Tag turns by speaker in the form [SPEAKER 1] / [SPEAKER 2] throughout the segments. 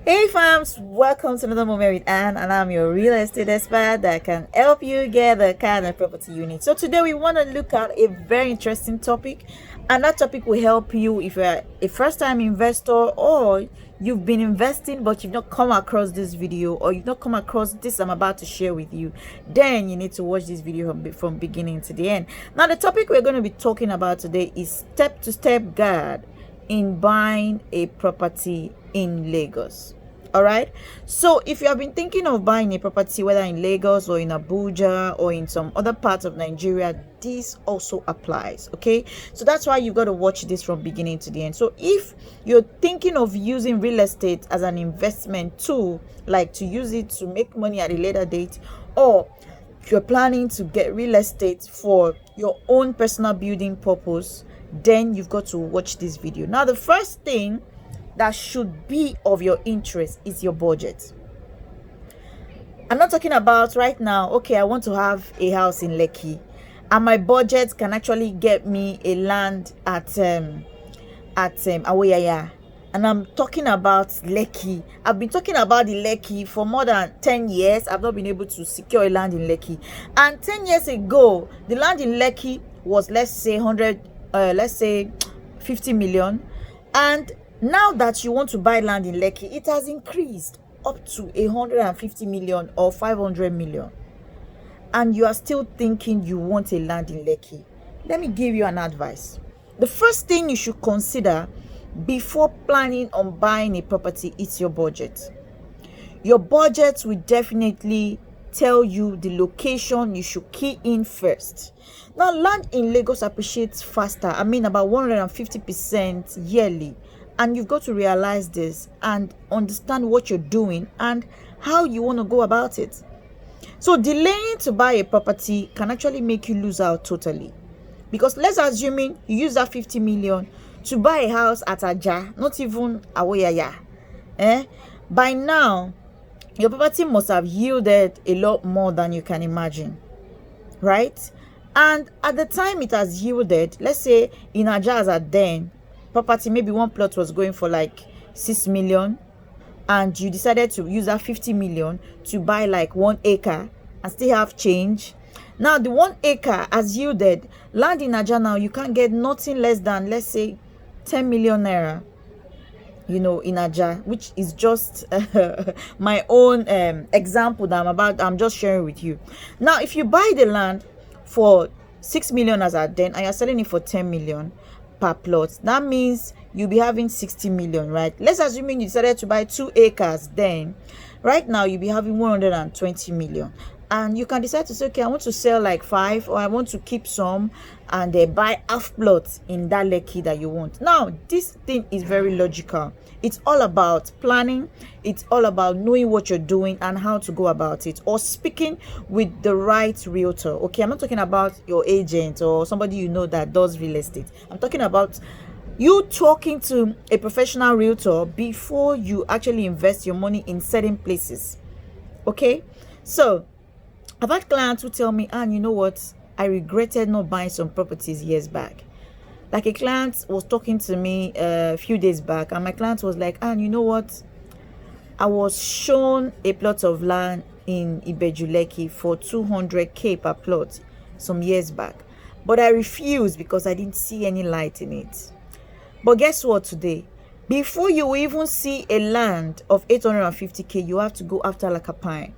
[SPEAKER 1] Hey fams, welcome to another moment with Anne, and I'm your real estate expert that can help you get the kind of property you need. So today we want to look at a very interesting topic, and that topic will help you if you're a first-time investor or you've been investing but you've not come across this video or you've not come across this I'm about to share with you. Then you need to watch this video from beginning to the end. Now the topic we're going to be talking about today is step-to-step guide in buying a property in Lagos. All right, so if you have been thinking of buying a property whether in Lagos or in Abuja or in some other parts of Nigeria, this also applies. Okay, so that's why you've got to watch this from beginning to the end. So if you're thinking of using real estate as an investment tool, like to use it to make money at a later date, or you're planning to get real estate for your own personal building purpose, then you've got to watch this video. Now the first thing that should be of your interest is your budget. I'm not talking about right now, okay, I want to have a house in Lekki and my budget can actually get me a land at Awoyaya. And I'm talking about Lekki. I've been talking about the Lekki for more than 10 years. I've not been able to secure a land in Lekki. And 10 years ago, the land in Lekki was, let's say 50 million. And now that you want to buy land in Lekki, it has increased up to 150 million or 500 million. And you are still thinking you want a land in Lekki. Let me give you an advice. The first thing you should consider before planning on buying a property is your budget. Your budget will definitely tell you the location you should key in first. Now, land in Lagos appreciates faster. I mean about 150% yearly. And you've got to realize this and understand what you're doing and how you want to go about it. So delaying to buy a property can actually make you lose out totally. Because let's assume you use that 50 million to buy a house at Aja, not even Awoyaya. By now, your property must have yielded a lot more than you can imagine, right? And at the time it has yielded, let's say in Aja as at then, property, maybe one plot was going for like 6 million and you decided to use that 50 million to buy like 1 acre and still have change. Now the 1 acre has yielded land in Aja. Now you can't get nothing less than, let's say, 10 million naira, in Aja, which is just my own example that I'm just sharing with you. Now if you buy the land for 6 million as at then and you're selling it for 10 million per plot, that means you'll be having 60 million, right? Let's assume you decided to buy 2 acres, then right now you'll be having 120 million. And you can decide to say, okay, I want to sell like 5 or I want to keep some and buy half plots in that Lekki that you want. Now this thing is very logical. It's all about planning. It's all about knowing what you're doing and how to go about it, or speaking with the right realtor. Okay, I'm not talking about your agent or somebody that does real estate. I'm talking about you talking to a professional realtor before you actually invest your money in certain places. Okay, so I've had clients who tell me, and you know what, I regretted not buying some properties years back. Like a client was talking to me a few days back, and my client was like, and you know what, I was shown a plot of land in Ibejuleki for 200k per plot some years back, but I refused because I didn't see any light in it. But guess what, today, before you even see a land of 850k, you have to go after Lakapine.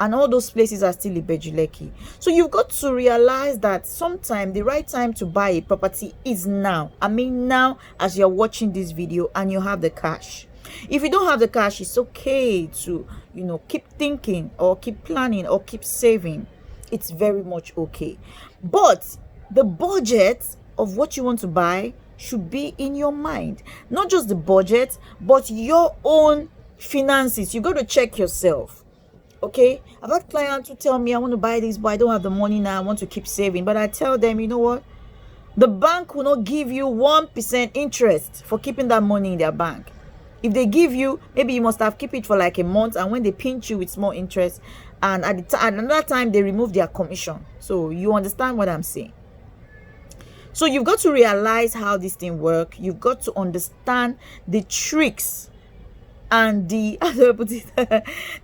[SPEAKER 1] And all those places are still Ibejuleki. So you've got to realize that sometimes the right time to buy a property is now. I mean now, as you're watching this video and you have the cash. If you don't have the cash, it's okay to, keep thinking or keep planning or keep saving. It's very much okay. But the budget of what you want to buy should be in your mind. Not just the budget, but your own finances. You got to check yourself. Okay, I've had clients who tell me, I want to buy this, but I don't have the money now. I want to keep saving. But I tell them, you know what? The bank will not give you 1% interest for keeping that money in their bank. If they give you, maybe you must have keep it for like a month, and when they pinch you with small interest, and at another time they remove their commission. So you understand what I'm saying? So you've got to realize how this thing works. You've got to understand the tricks and the how do I put it?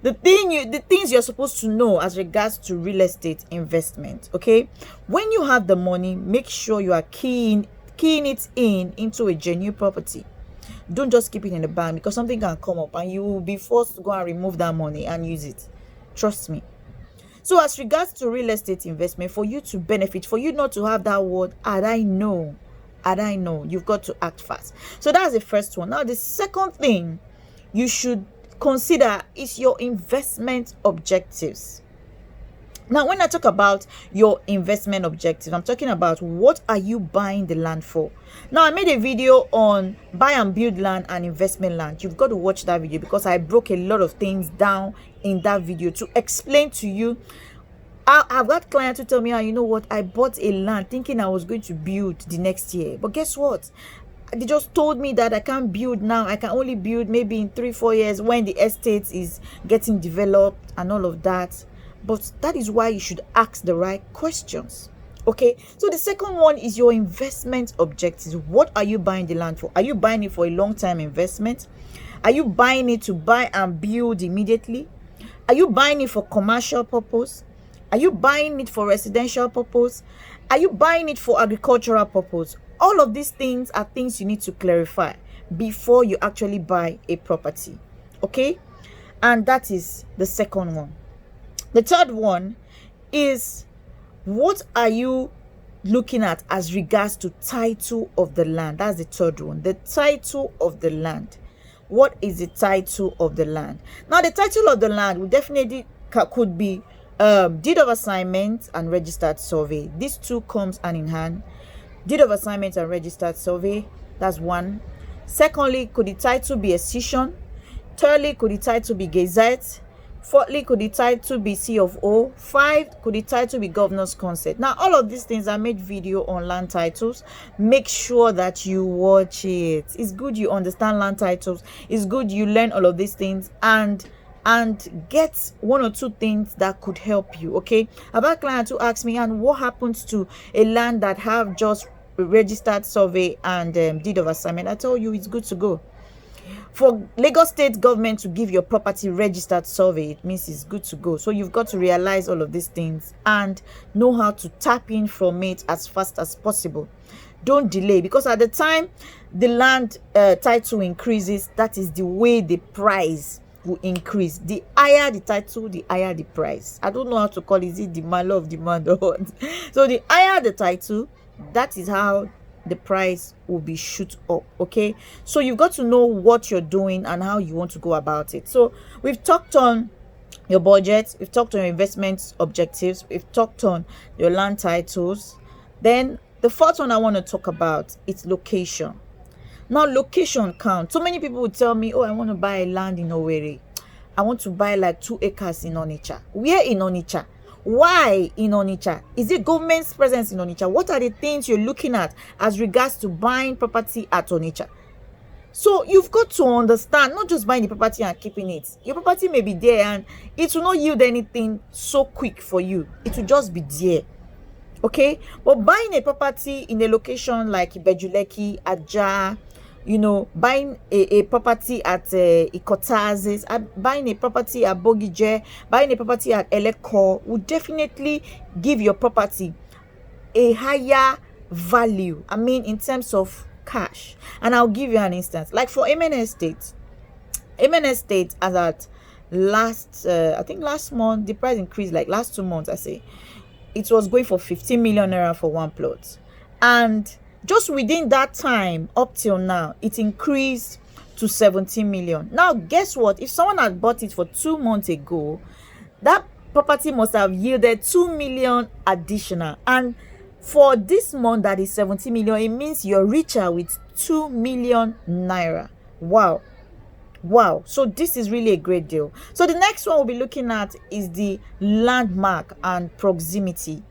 [SPEAKER 1] The things you're supposed to know as regards to real estate investment. Okay, when you have the money, make sure you are keying it into a genuine property. Don't just keep it in the bank, because something can come up and you will be forced to go and remove that money and use it. Trust me. So as regards to real estate investment, for you to benefit, for you not to have that word, and I know, you've got to act fast. So that's the first one. Now, the second thing you should consider is your investment objectives. Now, when I talk about your investment objective, I'm talking about what are you buying the land for. Now, I made a video on buy and build land and investment land. You've got to watch that video, because I broke a lot of things down in that video to explain to you. I've got clients who tell me, you know what, I bought a land thinking I was going to build the next year. But guess what? They just told me that I can't build now. I can only build maybe in 3-4 years when the estate is getting developed and all of that. But that is why you should ask the right questions. Okay, so the second one is your investment objectives. What are you buying the land for? Are you buying it for a long-term investment? Are you buying it to buy and build immediately? Are you buying it for commercial purpose? Are you buying it for residential purpose? Are you buying it for agricultural purpose? All of these things are things you need to clarify before you actually buy a property. Okay, and that is the second one. The third one is, what are you looking at as regards to title of the land? That's the third one. The title of the land. What is the title of the land? Now, the title of the land will definitely could be deed of assignment and registered survey. These two comes hand in hand. Deed of assignment and registered survey. That's one. Secondly, could the title be a cession? Thirdly, could the title be gazette? Fourthly, could the title be C of O? 5, could the title be governor's consent? Now, all of these things, I made video on land titles. Make sure that you watch it. It's good you understand land titles. It's good you learn all of these things and get one or two things that could help you. Okay, about clients who ask me, and what happens to a land that have just registered survey and deed of assignment? I tell you, it's good to go. For Lagos State government to give your property registered survey, it means it's good to go. So you've got to realize all of these things and know how to tap in from it as fast as possible. Don't delay, because at the time the land title increases, that is the way the price will increase. The higher the title, the higher the price. I don't know how to call it. Is it demand, law of demand, or what? So the higher the title, that is how the price will be shoot up. Okay, so you've got to know what you're doing and how you want to go about it. So we've talked on your budget, we've talked on your investment objectives, we've talked on your land titles. Then the fourth one I want to talk about is location. Now, location count. So many people would tell me, oh, I want to buy a land in Owerri. I want to buy like 2 acres in Onitsha. Where in Onitsha? Why in Onitsha? Is it government's presence in Onitsha? What are the things you're looking at as regards to buying property at Onitsha? So you've got to understand, not just buying the property and keeping it. Your property may be there and it will not yield anything so quick for you. It will just be there. Okay? But buying a property in a location like Ibejuleki, Aja, you know, buying a property at Ikotazes, buying a property at Bogije, buying a property at Eleko would definitely give your property a higher value. I mean, in terms of cash. And I'll give you an instance. Like for Amen Estate as at I think last month, the price increased, like last 2 months, I say. It was going for 15 million naira for one plot. And just within that time, up till now, it increased to 17 million. Now, guess what? If someone had bought it for 2 months ago, that property must have yielded 2 million additional. And for this month, that is 17 million, it means you're richer with 2 million naira. Wow. Wow. So this is really a great deal. So the next one we'll be looking at is the landmark and proximity.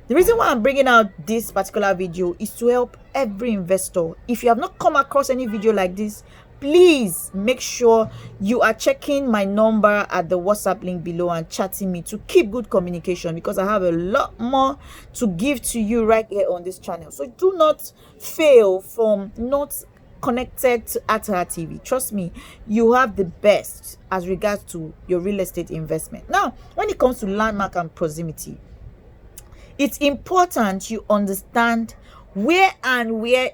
[SPEAKER 1] The reason why I'm bringing out this particular video is to help every investor. If you have not come across any video like this, please make sure you are checking my number at the WhatsApp link below and chatting me to keep good communication, because I have a lot more to give to you right here on this channel. So do not fail from not connected to Atara TV, trust me, you have the best as regards to your real estate investment. Now, when it comes to landmark and proximity, it's important you understand where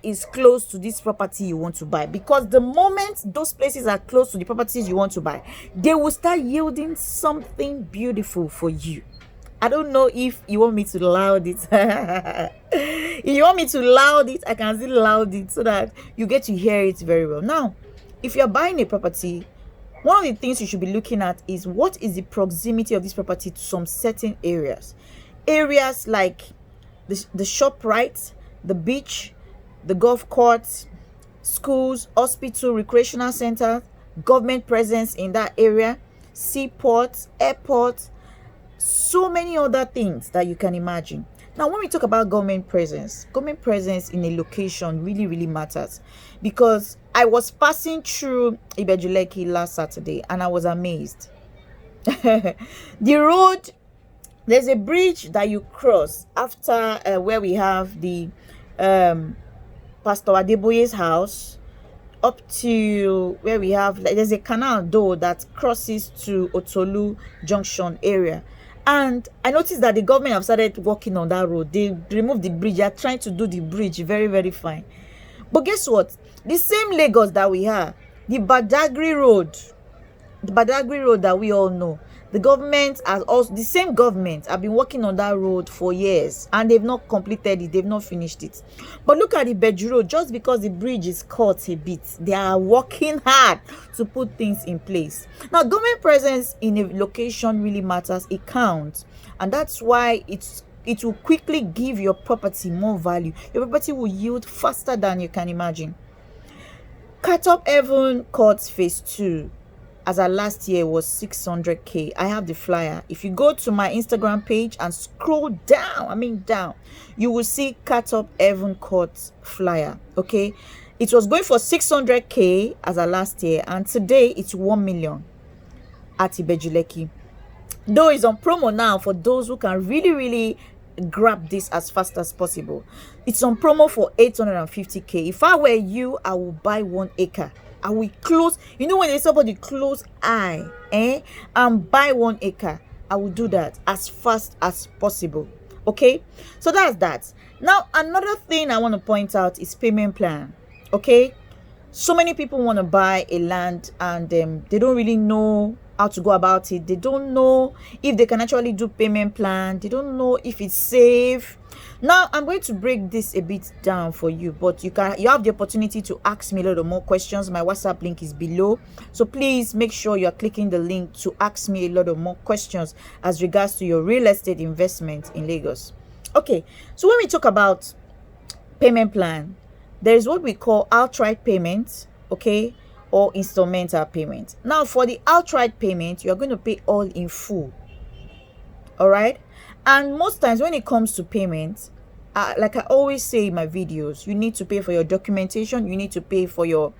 [SPEAKER 1] is close to this property you want to buy, because the moment those places are close to the properties you want to buy, they will start yielding something beautiful for you. I don't know if you want me to loud it. If you want me to loud it, I can still loud it so that you get to hear it very well. Now, if you're buying a property, one of the things you should be looking at is what is the proximity of this property to some certain areas. Areas like the shop, right? The beach, the golf courts, schools, hospital, recreational centers, government presence in that area, seaports, airports, so many other things that you can imagine. Now, when we talk about government presence in a location really matters, because I was passing through Ibejuleki last Saturday and I was amazed. The road, there's a bridge that you cross after where we have the Pastor Adeboye's house, up to where we have, like, there's a canal though that crosses to Otolu Junction area. And I noticed that the government have started working on that road. They removed the bridge. They are trying to do the bridge very fine. But guess what? The same Lagos that we have, the Badagry Road that we all know, the government has also, the same government have been working on that road for years and they've not completed it, they've not finished it. But look at the Beju Road, just because the bridge is cut a bit, they are working hard to put things in place. Now, government presence in a location really matters, it counts, and that's why it will quickly give your property more value. Your property will yield faster than you can imagine. Catop Heaven Court Phase 2, as our last year, was 600k. I have the flyer. If you go to my Instagram page and scroll down, you will see Catop Heaven Court flyer. Okay, it was going for 600k as our last year, and today it's 1 million at Ibejuleki. Though it's on promo now for those who can really grab this as fast as possible. It's on promo for 850k. If I were you, I will buy 1 acre. I will close, you know, when there's somebody close eye and buy 1 acre, I will do that as fast as possible. Okay, so that's that. Now, another thing I want to point out is payment plan. Okay, so many people want to buy a land and they don't really know how to go about it. They don't know if they can actually do payment plan. They don't know if it's safe. Now, I'm going to break this a bit down for you, but you have the opportunity to ask me a lot of more questions. My WhatsApp link is below, so please make sure you're clicking the link to ask me a lot of more questions as regards to your real estate investment in Lagos. Okay, so when we talk about payment plan, there is what we call outright payment, okay, or instrumental payment. Now, for the outright payment, you're going to pay all in full. All right. And most times when it comes to payments, like I always say in my videos, you need to pay for your documentation, you need to pay for your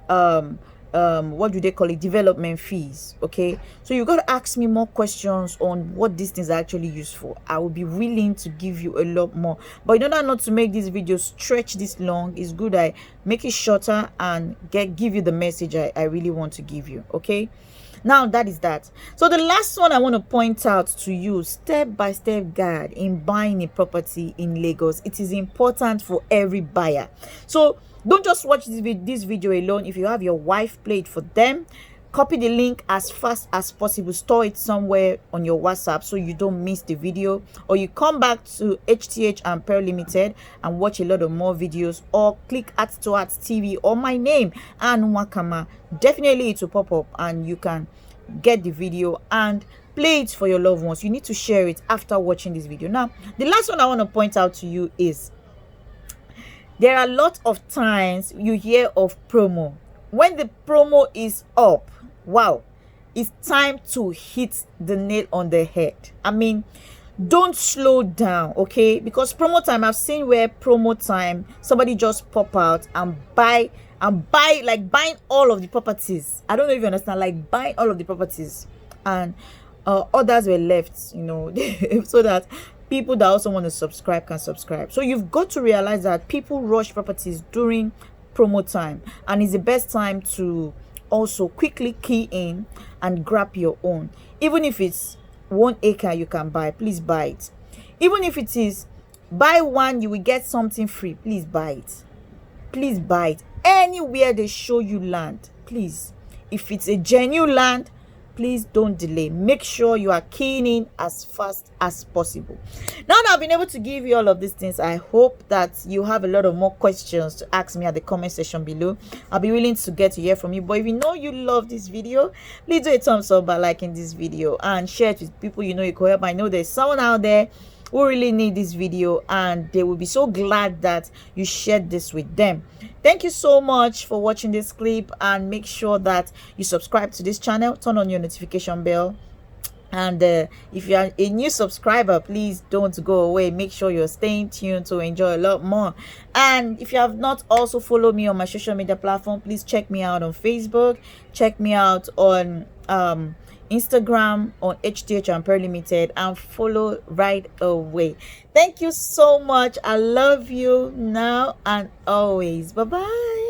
[SPEAKER 1] what do they call it, development fees. Okay, so you got to ask me more questions on what these things are actually used for. I will be willing to give you a lot more, but in order not to make this video stretch this long, it's good I make it shorter and give you the message I really want to give you. Okay, now that is that. So the last one I want to point out to you, step-by-step guide in buying a property in Lagos. It is important for every buyer. So don't just watch this video alone. If you have your wife, play it for them. Copy the link as fast as possible. Store it somewhere on your WhatsApp so you don't miss the video. Or you come back to HTH and Pearl Limited and watch a lot of more videos. Or click at TV or my name, and Nwakama. Definitely it will pop up and you can get the video and play it for your loved ones. You need to share it after watching this video. Now, the last one I want to point out to you is there are a lot of times you hear of promo. When the promo is up, wow, it's time to hit the nail on the head. I mean, don't slow down, okay? Because promo time, I've seen where promo time, somebody just pop out and buy, like buying all of the properties. I don't know if you understand, like buying all of the properties, and others were left, you know, so that people that also want to subscribe can subscribe. So you've got to realize that people rush properties during promo time, and it's the best time to also quickly key in and grab your own. Even if it's 1 acre you can buy, please buy it. Even if it is buy one you will get something free, please buy it. Please buy it. Anywhere they show you land, please, if it's a genuine land, please don't delay. Make sure you are keying in as fast as possible. Now that I've been able to give you all of these things, I hope that you have a lot of more questions to ask me at the comment section below. I'll be willing to get to hear from you. But if you know you love this video, please do a thumbs up by liking this video and share it with people you know you could help. I know there's someone out there who really need this video, and they will be so glad that you shared this with them. Thank you so much for watching this clip, and make sure that you subscribe to this channel, turn on your notification bell, and if you are a new subscriber, please don't go away. Make sure you're staying tuned to enjoy a lot more. And if you have not also followed me on my social media platform, please check me out on Facebook, check me out on Instagram on HTH Ampere Limited, and follow right away. Thank you so much. I love you now and always. Bye bye.